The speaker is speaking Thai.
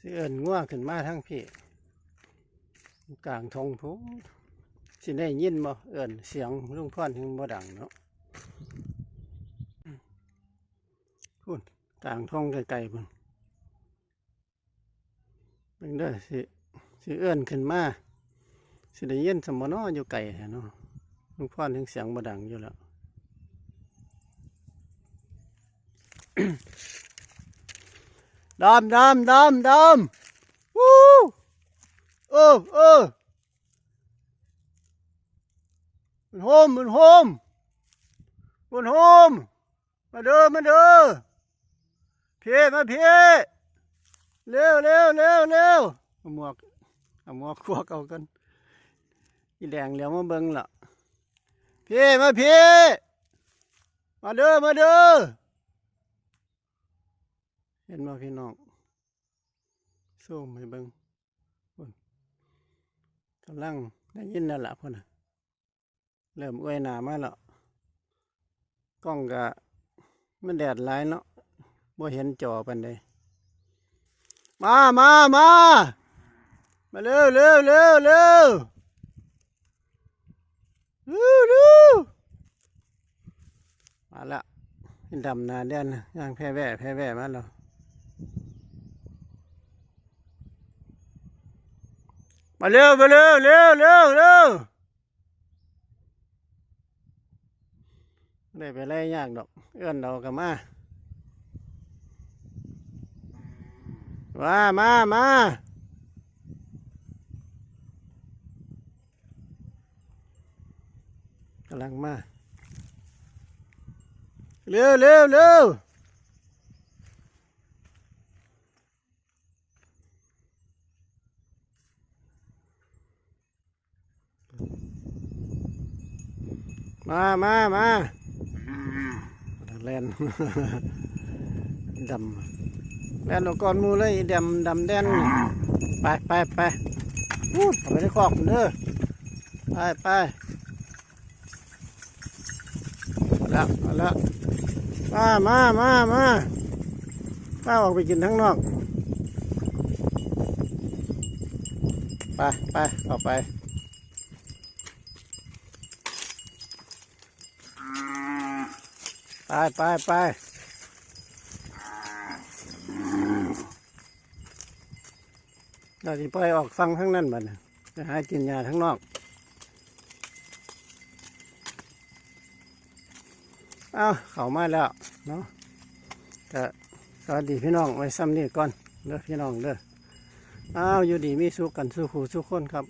สิเอิญง่วงขึ้นมาทั้งพี่กลางทงพูสิได้ยินบ่เอิญเสียงลุงพ่อนถึงบ่ดังเนาะพูดกลางทงไกลๆพุ่นเป็นเด้อสิเอิญขึ้นมาสิได้ยินสมโนอยู่ไกลแท้เนาะลุงพ่อนถึงเสียงบ่ดังอยู่แล้วดอมวู้มันโฮมมาเด้อเพี้ยมาเพี้ยเร็วเอาหมวกควักเอากันอีแดงเหลียวมาเบิ่งล่ะเพี้ยมาเด้อเห็นบ่พี่น้องสู้ให้เบิ่งกำลังได้ยินแล้วล่ะพ่นน่ะเริ่มอวยหน้ามาแล้วกล้องก็มันแดดหลายเนาะบ่เห็นจอปานใดมาเร็วมาละดำนาแดนย่างแพ้แว่มาแล้วมาเร็วได้ไปไล่ยากดอกเอื้อนเรากับมากำลังมาเร็วมาแล่น ดำแล่นออกก่อนมูเลยดำแดนไปพูดเอาไปในคอกเด้อไปแล้วมาออกไปกินทั้งนอกไปออกไปเราจะไปออกฟังทั้งนั้นบัดจะหากินยาทั้งนอกเข้ามาแล้วเนาะก็สวัสดีพี่น้องไว้ซ้ำนี่ก่อนเด้อพี่น้องเด้ออยู่ดีมีสุขกันสู้คู่สู้คนครับ